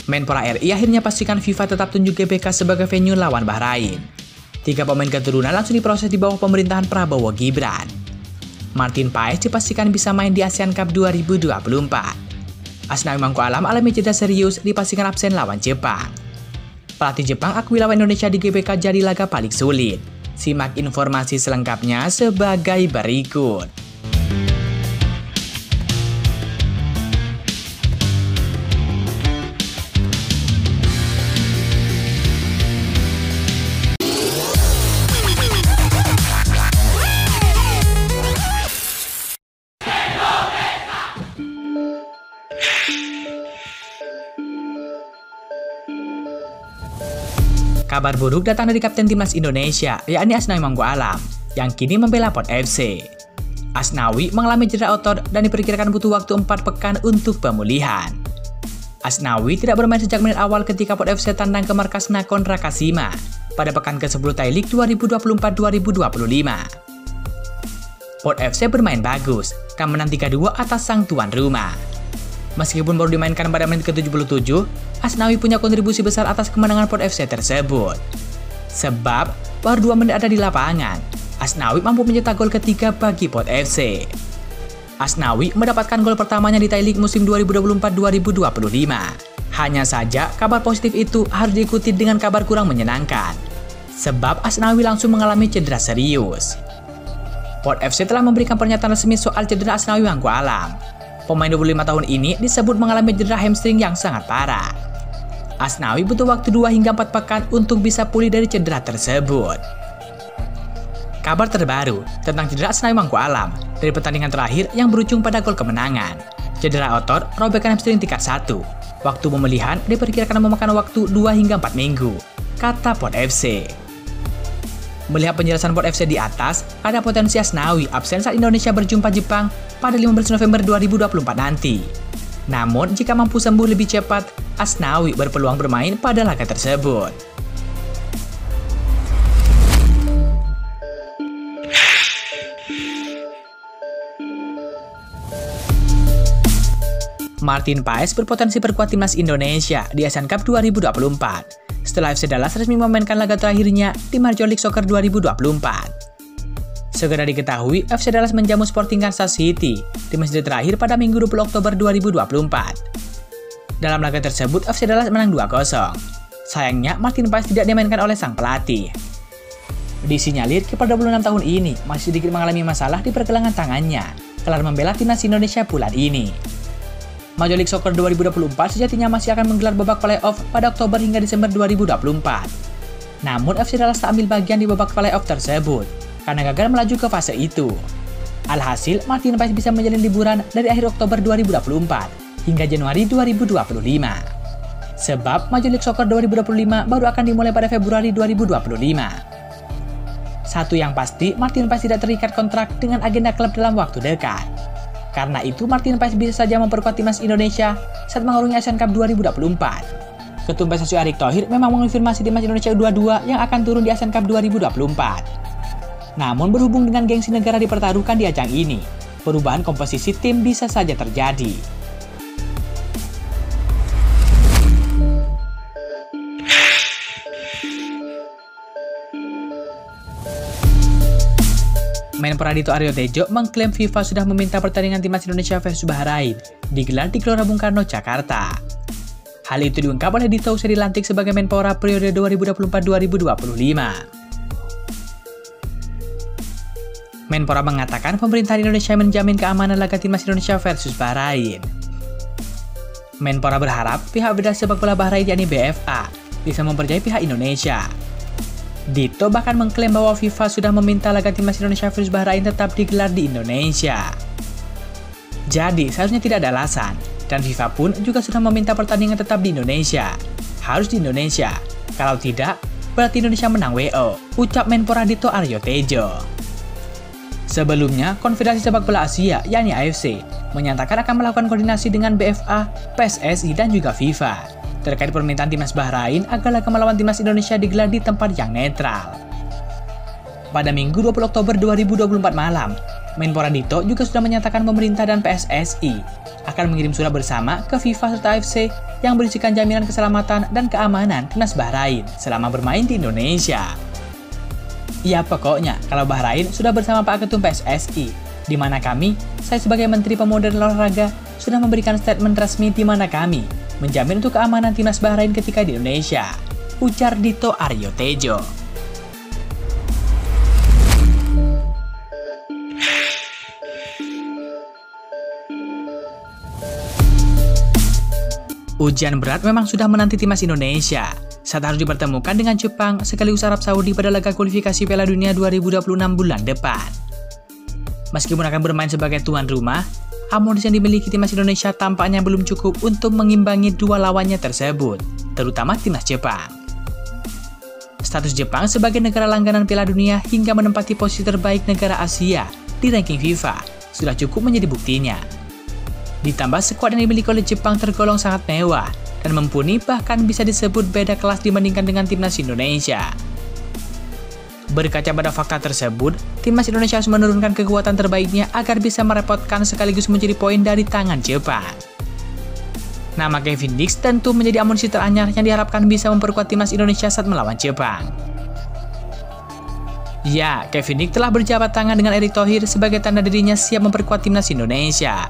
Menpora RI akhirnya pastikan FIFA tetap tunjuk GBK sebagai venue lawan Bahrain. 3 pemain keturunan langsung diproses di bawah pemerintahan Prabowo Gibran. Martin Paes dipastikan bisa main di ASEAN Cup 2024. Asnawi Mangkualam alami cedera serius dipastikan absen lawan Jepang. Pelatih Jepang akui lawan Indonesia di GBK jadi laga paling sulit. Simak informasi selengkapnya sebagai berikut. Kabar buruk datang dari Kapten Timnas Indonesia, yakni Asnawi Mangkualam, yang kini membela Port FC. Asnawi mengalami cedera otot dan diperkirakan butuh waktu 4 pekan untuk pemulihan. Asnawi tidak bermain sejak menit awal ketika Port FC tandang ke markas Nakhon Ratchasima pada pekan ke-10 Thai League 2024-2025. Port FC bermain bagus, kan menang 3-2 atas sang tuan rumah. Meskipun baru dimainkan pada menit ke-77, Asnawi punya kontribusi besar atas kemenangan Port FC tersebut. Sebab, baru 2 menit ada di lapangan, Asnawi mampu mencetak gol ketiga bagi Port FC. Asnawi mendapatkan gol pertamanya di Thai League musim 2024-2025. Hanya saja, kabar positif itu harus diikuti dengan kabar kurang menyenangkan. Sebab Asnawi langsung mengalami cedera serius. Port FC telah memberikan pernyataan resmi soal cedera Asnawi Mangkualam. Pemain 25 tahun ini disebut mengalami cedera hamstring yang sangat parah. Asnawi butuh waktu 2 hingga 4 pekan untuk bisa pulih dari cedera tersebut. Kabar terbaru tentang cedera Asnawi Mangkualam dari pertandingan terakhir yang berujung pada gol kemenangan. Cedera otot, robekan hamstring tingkat 1. Waktu pemulihan diperkirakan memakan waktu 2 hingga 4 minggu, kata Port FC. Melihat penjelasan Port FC di atas, ada potensi Asnawi absen saat Indonesia berjumpa Jepang pada 15 November 2024 nanti. Namun, jika mampu sembuh lebih cepat, Asnawi berpeluang bermain pada laga tersebut. Martin Paes berpotensi perkuat timnas Indonesia di ASEAN Cup 2024 setelah FC Dallas resmi memainkan laga terakhirnya di Major League Soccer 2024. Segera diketahui, FC Dallas menjamu Sporting Kansas City di match terakhir pada Minggu 20 Oktober 2024. Dalam laga tersebut, FC Dallas menang 2-0. Sayangnya, Martin Paes tidak dimainkan oleh sang pelatih. Disinyalir, kiper 26 tahun ini masih sedikit mengalami masalah di pergelangan tangannya kelar membela timnas Indonesia bulan ini. Major League Soccer 2024 sejatinya masih akan menggelar babak playoff pada Oktober hingga Desember 2024. Namun, FC Dallas tak ambil bagian di babak playoff tersebut karena gagal melaju ke fase itu. Alhasil, Martin Paes bisa menjalani liburan dari akhir Oktober 2024 hingga Januari 2025. Sebab Major League Soccer 2025 baru akan dimulai pada Februari 2025. Satu yang pasti, Martin Paes tidak terikat kontrak dengan agenda klub dalam waktu dekat. Karena itu, Martin Paes bisa saja memperkuat timnas Indonesia saat mengarungi ASEAN Cup 2024. Ketum PSSI Erick Thohir memang mengonfirmasi timnas Indonesia U22 yang akan turun di ASEAN Cup 2024. Namun berhubung dengan gengsi negara dipertaruhkan di ajang ini, perubahan komposisi tim bisa saja terjadi. Menpora Dito Aryo Tejo mengklaim FIFA sudah meminta pertandingan timnas Indonesia versus Bahrain digelar di Gelora Bung Karno, Jakarta. Hal itu diungkap oleh Dito usai dilantik sebagai Menpora periode 2024-2025. Menpora mengatakan pemerintah Indonesia menjamin keamanan laga timnas Indonesia versus Bahrain. Menpora berharap pihak Federasi Sepak Bola Bahrain yakni BFA bisa mempercayai pihak Indonesia. Dito bahkan mengklaim bahwa FIFA sudah meminta laga timnas Indonesia versus Bahrain tetap digelar di Indonesia. Jadi, seharusnya tidak ada alasan, dan FIFA pun juga sudah meminta pertandingan tetap di Indonesia. Harus di Indonesia, kalau tidak, berarti Indonesia menang WO, ucap Menpora Dito Aryo Tejo. Sebelumnya, Konfederasi Sepak Bola Asia, yakni AFC, menyatakan akan melakukan koordinasi dengan BFA, PSSI, dan juga FIFA terkait permintaan timnas Bahrain agar laga melawan timnas Indonesia digelar di tempat yang netral. Pada Minggu 20 Oktober 2024 malam, Menpora Dito juga sudah menyatakan pemerintah dan PSSI akan mengirim surat bersama ke FIFA serta AFC yang berisikan jaminan keselamatan dan keamanan timnas Bahrain selama bermain di Indonesia. Ya pokoknya, kalau Bahrain sudah bersama Pak Ketum PSSI, di mana saya sebagai Menteri Pemuda dan Olahraga, sudah memberikan statement resmi di mana kami menjamin untuk keamanan timnas Bahrain ketika di Indonesia, ujar Dito Aryo Tejo. Ujian berat memang sudah menanti timnas Indonesia saat harus dipertemukan dengan Jepang sekaligus Arab Saudi pada laga kualifikasi Piala Dunia 2026 bulan depan. Meskipun akan bermain sebagai tuan rumah, amunisi yang dimiliki timnas Indonesia tampaknya belum cukup untuk mengimbangi dua lawannya tersebut, terutama timnas Jepang. Status Jepang sebagai negara langganan Piala Dunia hingga menempati posisi terbaik negara Asia di ranking FIFA sudah cukup menjadi buktinya. Ditambah skuad yang dimiliki oleh Jepang tergolong sangat mewah dan mumpuni, bahkan bisa disebut beda kelas dibandingkan dengan timnas Indonesia. Berkaca pada fakta tersebut, timnas Indonesia harus menurunkan kekuatan terbaiknya agar bisa merepotkan sekaligus mencuri poin dari tangan Jepang. Nama Kevin Dix tentu menjadi amunisi teranyar yang diharapkan bisa memperkuat timnas Indonesia saat melawan Jepang. Ya, Kevin Dix telah berjabat tangan dengan Erick Thohir sebagai tanda dirinya siap memperkuat timnas Indonesia.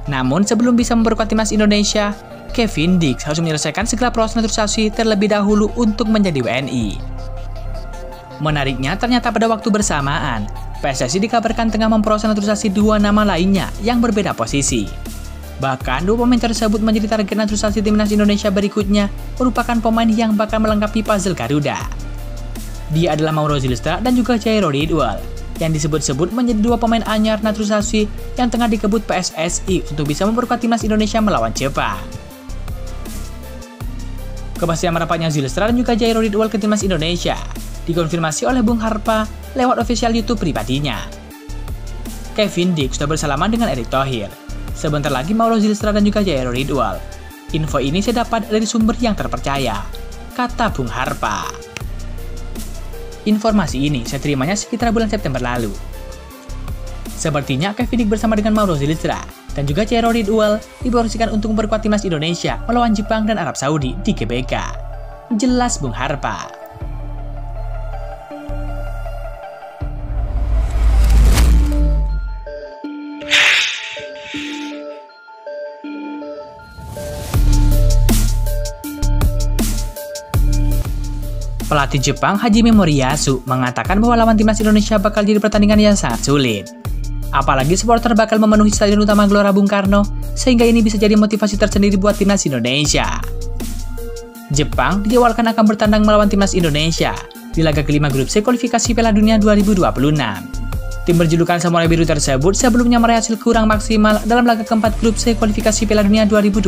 Namun sebelum bisa memperkuat timnas Indonesia, Kevin Dix harus menyelesaikan segala proses naturalisasi terlebih dahulu untuk menjadi WNI. Menariknya, ternyata pada waktu bersamaan, PSSI dikabarkan tengah memproses naturalisasi dua nama lainnya yang berbeda posisi. Bahkan, dua pemain tersebut menjadi target naturalisasi timnas Indonesia berikutnya merupakan pemain yang bakal melengkapi puzzle Garuda. Dia adalah Mauro Zylstra dan juga Jairo Ridwal, yang disebut-sebut menjadi dua pemain anyar naturalisasi yang tengah dikebut PSSI untuk bisa memperkuat timnas Indonesia melawan Jepang. Kepastian merapatnya Zylstra dan juga Jairo Ridwal ke timnas Indonesia dikonfirmasi oleh Bung Harpa lewat official YouTube pribadinya. Kevin Dix sudah bersalaman dengan Erick Thohir. Sebentar lagi Mauro Zylstra dan juga Jairo Ridwal. Info ini saya dapat dari sumber yang terpercaya, kata Bung Harpa. Informasi ini saya terimanya sekitar bulan September lalu. Sepertinya Kevin Dix bersama dengan Mauro Zylstra dan juga Jairo Ridwal dipromosikan untuk memperkuat timnas Indonesia melawan Jepang dan Arab Saudi di GBK. Jelas Bung Harpa. Pelatih Jepang Hajime Moriyasu mengatakan bahwa lawan timnas Indonesia bakal jadi pertandingan yang sangat sulit. Apalagi supporter bakal memenuhi Stadion Utama Gelora Bung Karno, sehingga ini bisa jadi motivasi tersendiri buat timnas Indonesia. Jepang dijadwalkan akan bertandang melawan timnas Indonesia di laga kelima grup C kualifikasi Piala Dunia 2026. Tim berjulukan Samurai Biru tersebut sebelumnya meraih hasil kurang maksimal dalam laga keempat grup C kualifikasi Piala Dunia 2026.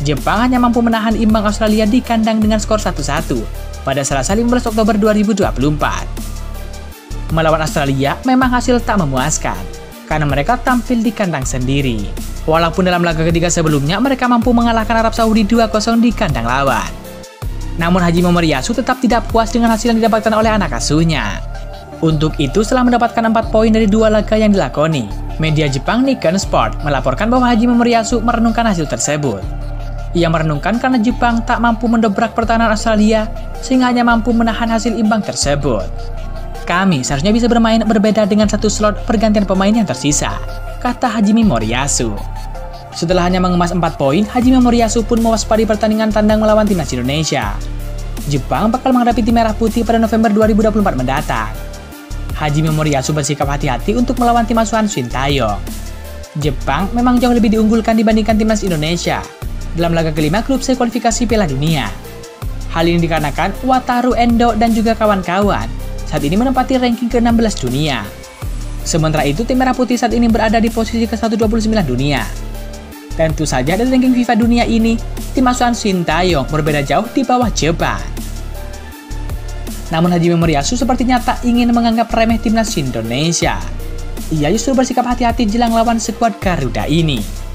Jepang hanya mampu menahan imbang Australia di kandang dengan skor 1-1 pada Selasa 15 Oktober 2024. Melawan Australia memang hasil tak memuaskan, karena mereka tampil di kandang sendiri. Walaupun dalam laga ketiga sebelumnya mereka mampu mengalahkan Arab Saudi 2-0 di kandang lawan. Namun Hajime Moriyasu tetap tidak puas dengan hasil yang didapatkan oleh anak asuhnya. Untuk itu, setelah mendapatkan 4 poin dari 2 laga yang dilakoni, media Jepang Nikkei Sport melaporkan bahwa Hajime Moriyasu merenungkan hasil tersebut. Ia merenungkan karena Jepang tak mampu mendobrak pertahanan Australia sehingga hanya mampu menahan hasil imbang tersebut. Kami seharusnya bisa bermain berbeda dengan satu slot pergantian pemain yang tersisa, kata Hajime Moriyasu. Setelah hanya mengemas 4 poin, Hajime Moriyasu pun mewaspadai pertandingan tandang melawan timnas Indonesia. Jepang bakal menghadapi tim merah putih pada November 2024 mendatang. Hajime Moriyasu bersikap hati-hati untuk melawan tim asuhan Sintayong. Jepang memang jauh lebih diunggulkan dibandingkan timnas Indonesia dalam laga kelima grup C kualifikasi Piala Dunia. Hal ini dikarenakan Wataru Endo dan juga kawan-kawan saat ini menempati ranking ke-16 dunia. Sementara itu, tim merah putih saat ini berada di posisi ke-129 dunia. Tentu saja dari ranking FIFA dunia ini, tim asuhan Sintayong berbeda jauh di bawah Jepang. Namun Hajime Moriyasu sepertinya tak ingin menganggap remeh timnas Indonesia. Ia justru bersikap hati-hati jelang lawan skuad Garuda ini.